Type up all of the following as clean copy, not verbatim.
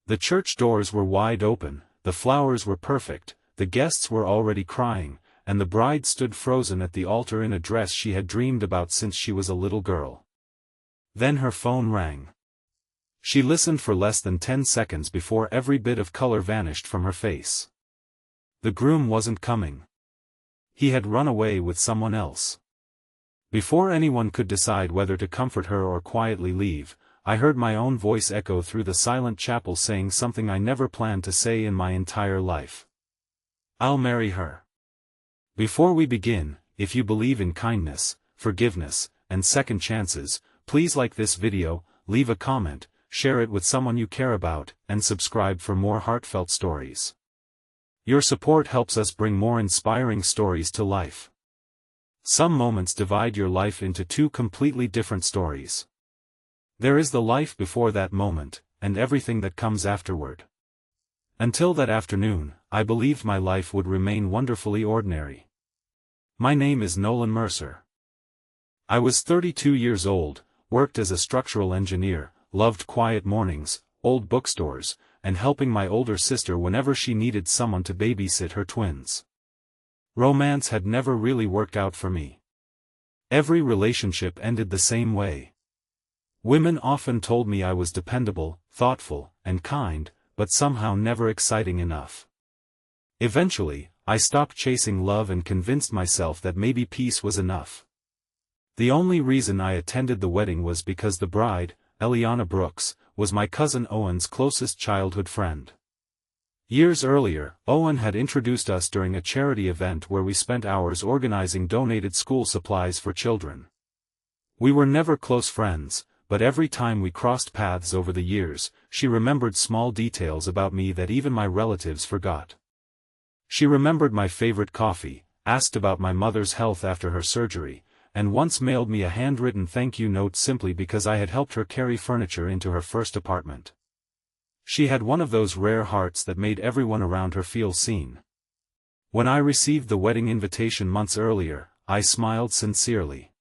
The church doors were wide open, the flowers were perfect, the guests were already crying, and the bride stood frozen at the altar in a dress she had dreamed about since she was a little girl. Then her phone rang. She listened for less than 10 seconds before every bit of color vanished from her face. The groom wasn't coming. He had run away with someone else. Before anyone could decide whether to comfort her or quietly leave, I heard my own voice echo through the silent chapel saying something I never planned to say in my entire life. I'll marry her. Before we begin, if you believe in kindness, forgiveness, and second chances, please like this video, leave a comment, share it with someone you care about, and subscribe for more heartfelt stories. Your support helps us bring more inspiring stories to life. Some moments divide your life into two completely different stories. There is the life before that moment, and everything that comes afterward. Until that afternoon, I believed my life would remain wonderfully ordinary. My name is Nolan Mercer. I was 32 years old, worked as a structural engineer, loved quiet mornings, old bookstores, and helping my older sister whenever she needed someone to babysit her twins. Romance had never really worked out for me. Every relationship ended the same way. Women often told me I was dependable, thoughtful, and kind, but somehow never exciting enough. Eventually, I stopped chasing love and convinced myself that maybe peace was enough. The only reason I attended the wedding was because the bride, Eliana Brooks, was my cousin Owen's closest childhood friend. Years earlier, Owen had introduced us during a charity event where we spent hours organizing donated school supplies for children. We were never close friends, but every time we crossed paths over the years, she remembered small details about me that even my relatives forgot. She remembered my favorite coffee, asked about my mother's health after her surgery, and once mailed me a handwritten thank you note simply because I had helped her carry furniture into her first apartment. She had one of those rare hearts that made everyone around her feel seen. When I received the wedding invitation months earlier, I smiled sincerely.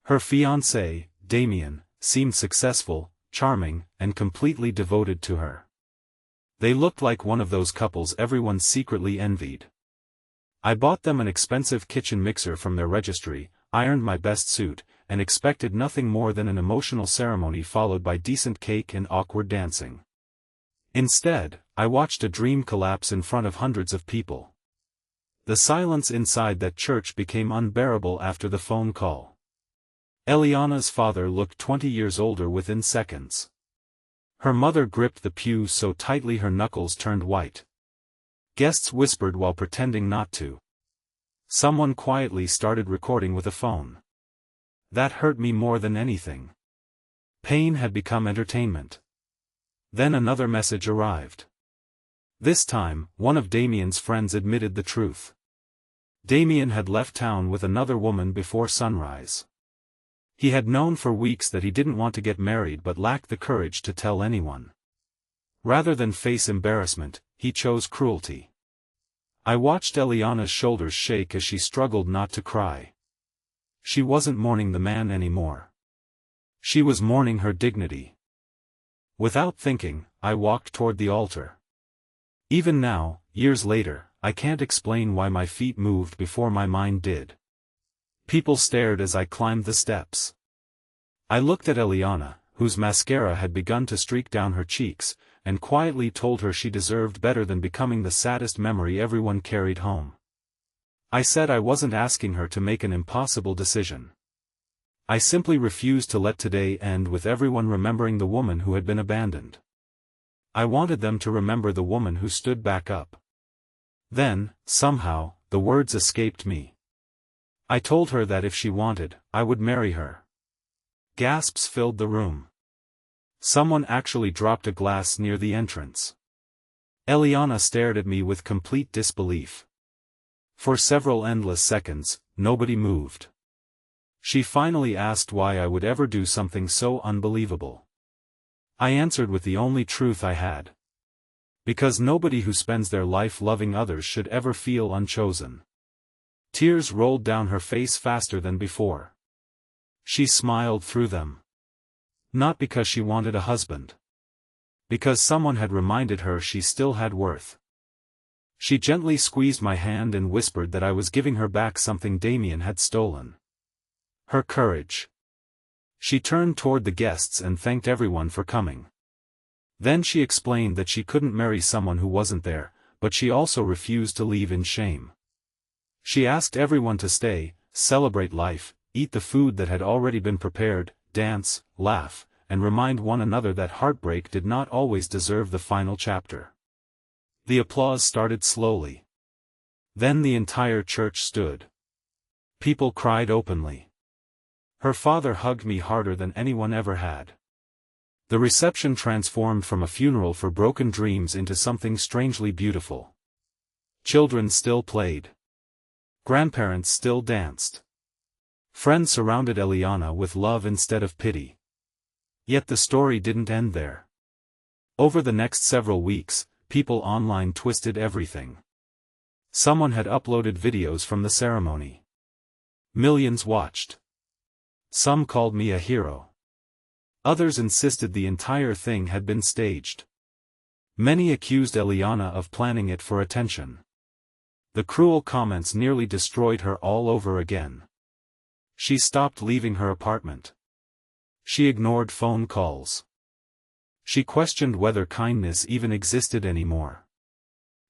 Her fiancé, Damien, seemed successful, charming, and completely devoted to her. They looked like one of those couples everyone secretly envied. I bought them an expensive kitchen mixer from their registry, ironed my best suit, and expected nothing more than an emotional ceremony followed by decent cake and awkward dancing. Instead, I watched a dream collapse in front of hundreds of people. The silence inside that church became unbearable after the phone call. Eliana's father looked 20 years older within seconds. Her mother gripped the pew so tightly her knuckles turned white. Guests whispered while pretending not to. Someone quietly started recording with a phone. That hurt me more than anything. Pain had become entertainment. Then another message arrived. This time, one of Damien's friends admitted the truth. Damien had left town with another woman before sunrise. He had known for weeks that he didn't want to get married but lacked the courage to tell anyone. Rather than face embarrassment, he chose cruelty. I watched Eliana's shoulders shake as she struggled not to cry. She wasn't mourning the man anymore. She was mourning her dignity. Without thinking, I walked toward the altar. Even now, years later, I can't explain why my feet moved before my mind did. People stared as I climbed the steps. I looked at Eliana, whose mascara had begun to streak down her cheeks, and quietly told her she deserved better than becoming the saddest memory everyone carried home. I said I wasn't asking her to make an impossible decision. I simply refused to let today end with everyone remembering the woman who had been abandoned. I wanted them to remember the woman who stood back up. Then, somehow, the words escaped me. I told her that if she wanted, I would marry her. Gasps filled the room. Someone actually dropped a glass near the entrance. Eliana stared at me with complete disbelief. For several endless seconds, nobody moved. She finally asked why I would ever do something so unbelievable. I answered with the only truth I had. Because nobody who spends their life loving others should ever feel unchosen. Tears rolled down her face faster than before. She smiled through them. Not because she wanted a husband. Because someone had reminded her she still had worth. She gently squeezed my hand and whispered that I was giving her back something Damien had stolen. Her courage. She turned toward the guests and thanked everyone for coming. Then she explained that she couldn't marry someone who wasn't there, but she also refused to leave in shame. She asked everyone to stay, celebrate life, eat the food that had already been prepared, dance, laugh, and remind one another that heartbreak did not always deserve the final chapter. The applause started slowly. Then the entire church stood. People cried openly. Her father hugged me harder than anyone ever had. The reception transformed from a funeral for broken dreams into something strangely beautiful. Children still played. Grandparents still danced. Friends surrounded Eliana with love instead of pity. Yet the story didn't end there. Over the next several weeks, people online twisted everything. Someone had uploaded videos from the ceremony. Millions watched. Some called me a hero. Others insisted the entire thing had been staged. Many accused Eliana of planning it for attention. The cruel comments nearly destroyed her all over again. She stopped leaving her apartment. She ignored phone calls. She questioned whether kindness even existed anymore.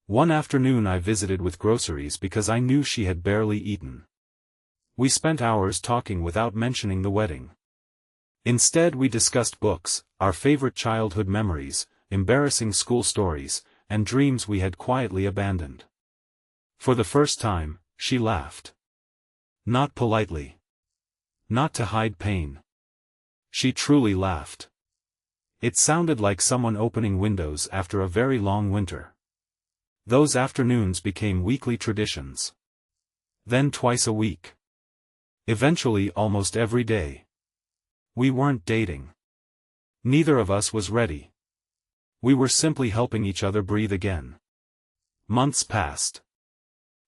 One afternoon I visited with groceries because I knew she had barely eaten. We spent hours talking without mentioning the wedding. Instead we discussed books, our favorite childhood memories, embarrassing school stories, and dreams we had quietly abandoned. For the first time, she laughed. Not politely. Not to hide pain. She truly laughed. It sounded like someone opening windows after a very long winter. Those afternoons became weekly traditions. Then twice a week. Eventually almost every day. We weren't dating. Neither of us was ready. We were simply helping each other breathe again. Months passed.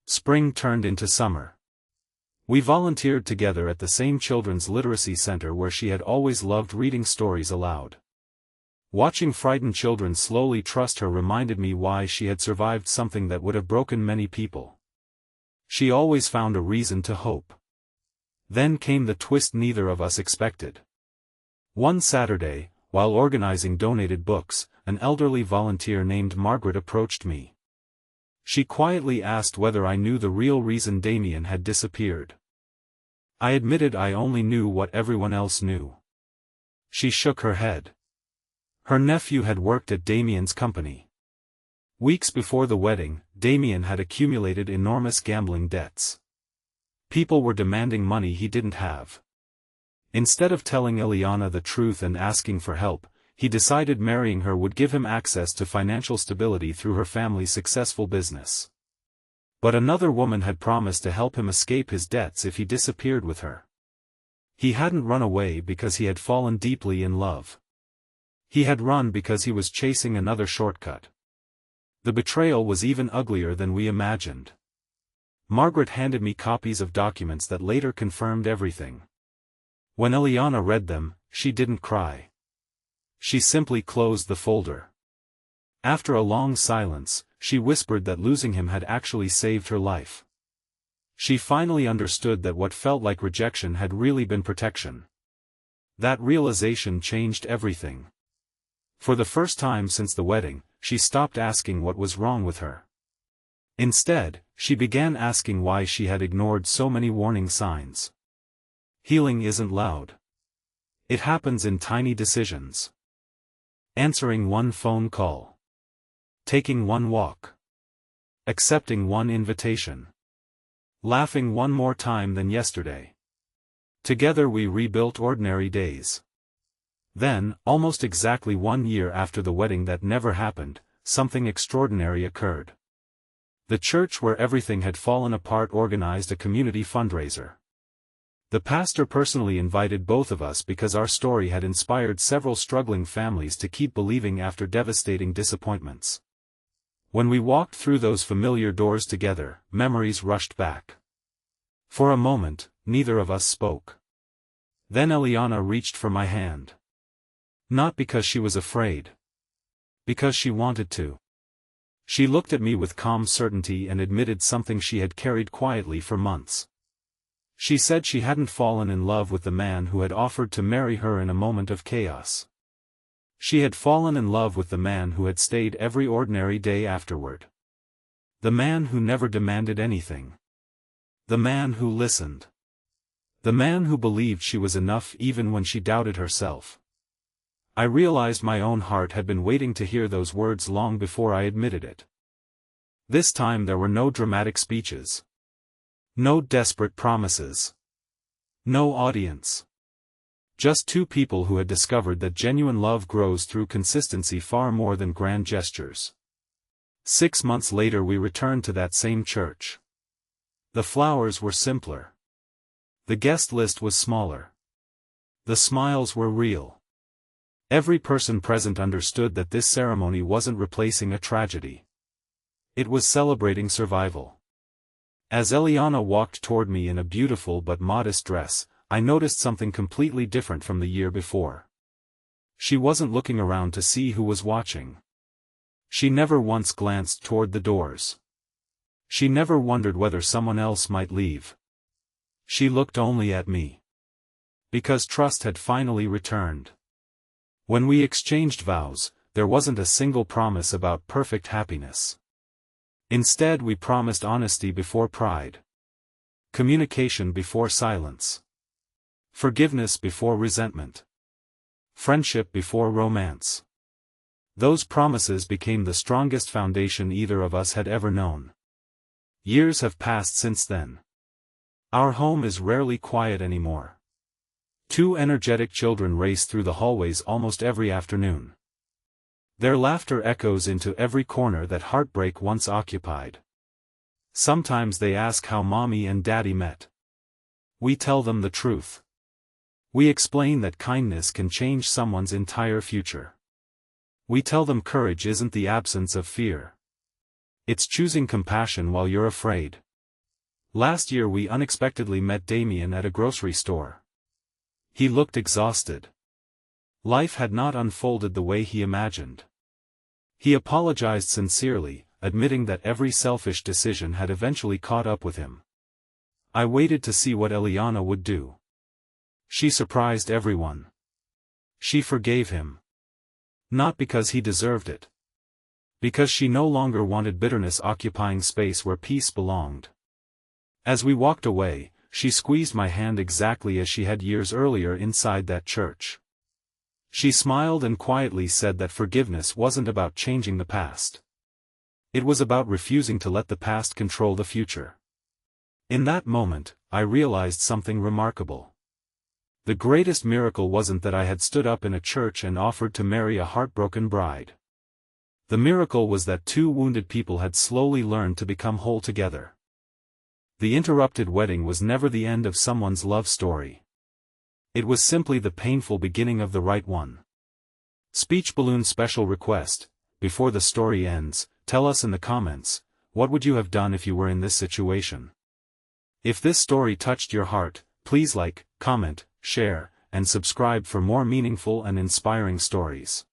Spring turned into summer. We volunteered together at the same children's literacy center where she had always loved reading stories aloud. Watching frightened children slowly trust her reminded me why she had survived something that would have broken many people. She always found a reason to hope. Then came the twist neither of us expected. One Saturday, while organizing donated books, an elderly volunteer named Margaret approached me. She quietly asked whether I knew the real reason Damien had disappeared. I admitted I only knew what everyone else knew. She shook her head. Her nephew had worked at Damien's company. Weeks before the wedding, Damien had accumulated enormous gambling debts. People were demanding money he didn't have. Instead of telling Eliana the truth and asking for help, he decided marrying her would give him access to financial stability through her family's successful business. But another woman had promised to help him escape his debts if he disappeared with her. He hadn't run away because he had fallen deeply in love. He had run because he was chasing another shortcut. The betrayal was even uglier than we imagined. Margaret handed me copies of documents that later confirmed everything. When Eliana read them, she didn't cry. She simply closed the folder. After a long silence, she whispered that losing him had actually saved her life. She finally understood that what felt like rejection had really been protection. That realization changed everything. For the first time since the wedding, she stopped asking what was wrong with her. Instead, she began asking why she had ignored so many warning signs. Healing isn't loud. It happens in tiny decisions. Answering one phone call. Taking one walk. Accepting one invitation. Laughing one more time than yesterday. Together we rebuilt ordinary days. Then, almost exactly 1 year after the wedding that never happened, something extraordinary occurred. The church where everything had fallen apart organized a community fundraiser. The pastor personally invited both of us because our story had inspired several struggling families to keep believing after devastating disappointments. When we walked through those familiar doors together, memories rushed back. For a moment, neither of us spoke. Then Eliana reached for my hand. Not because she was afraid. Because she wanted to. She looked at me with calm certainty and admitted something she had carried quietly for months. She said she hadn't fallen in love with the man who had offered to marry her in a moment of chaos. She had fallen in love with the man who had stayed every ordinary day afterward. The man who never demanded anything. The man who listened. The man who believed she was enough even when she doubted herself. I realized my own heart had been waiting to hear those words long before I admitted it. This time there were no dramatic speeches. No desperate promises. No audience. Just two people who had discovered that genuine love grows through consistency far more than grand gestures. 6 months later we returned to that same church. The flowers were simpler. The guest list was smaller. The smiles were real. Every person present understood that this ceremony wasn't replacing a tragedy. It was celebrating survival. As Eliana walked toward me in a beautiful but modest dress, I noticed something completely different from the year before. She wasn't looking around to see who was watching. She never once glanced toward the doors. She never wondered whether someone else might leave. She looked only at me. Because trust had finally returned. When we exchanged vows, there wasn't a single promise about perfect happiness. Instead we promised honesty before pride. Communication before silence. Forgiveness before resentment. Friendship before romance. Those promises became the strongest foundation either of us had ever known. Years have passed since then. Our home is rarely quiet anymore. Two energetic children race through the hallways almost every afternoon. Their laughter echoes into every corner that heartbreak once occupied. Sometimes they ask how mommy and daddy met. We tell them the truth. We explain that kindness can change someone's entire future. We tell them courage isn't the absence of fear. It's choosing compassion while you're afraid. Last year we unexpectedly met Damien at a grocery store. He looked exhausted. Life had not unfolded the way he imagined. He apologized sincerely, admitting that every selfish decision had eventually caught up with him. I waited to see what Eliana would do. She surprised everyone. She forgave him. Not because he deserved it. Because she no longer wanted bitterness occupying space where peace belonged. As we walked away, she squeezed my hand exactly as she had years earlier inside that church. She smiled and quietly said that forgiveness wasn't about changing the past. It was about refusing to let the past control the future. In that moment, I realized something remarkable. The greatest miracle wasn't that I had stood up in a church and offered to marry a heartbroken bride. The miracle was that two wounded people had slowly learned to become whole together. The interrupted wedding was never the end of someone's love story. It was simply the painful beginning of the right one. Speech balloon special request: before the story ends, tell us in the comments, what would you have done if you were in this situation? If this story touched your heart, please like, comment, share, and subscribe for more meaningful and inspiring stories.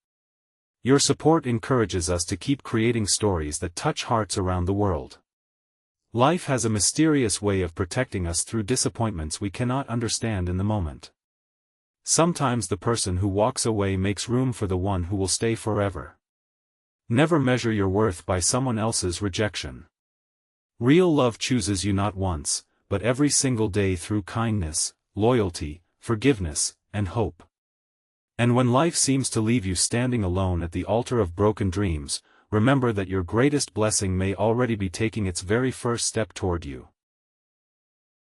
Your support encourages us to keep creating stories that touch hearts around the world. Life has a mysterious way of protecting us through disappointments we cannot understand in the moment. Sometimes the person who walks away makes room for the one who will stay forever. Never measure your worth by someone else's rejection. Real love chooses you not once, but every single day through kindness, loyalty, forgiveness, and hope. And when life seems to leave you standing alone at the altar of broken dreams, remember that your greatest blessing may already be taking its very first step toward you.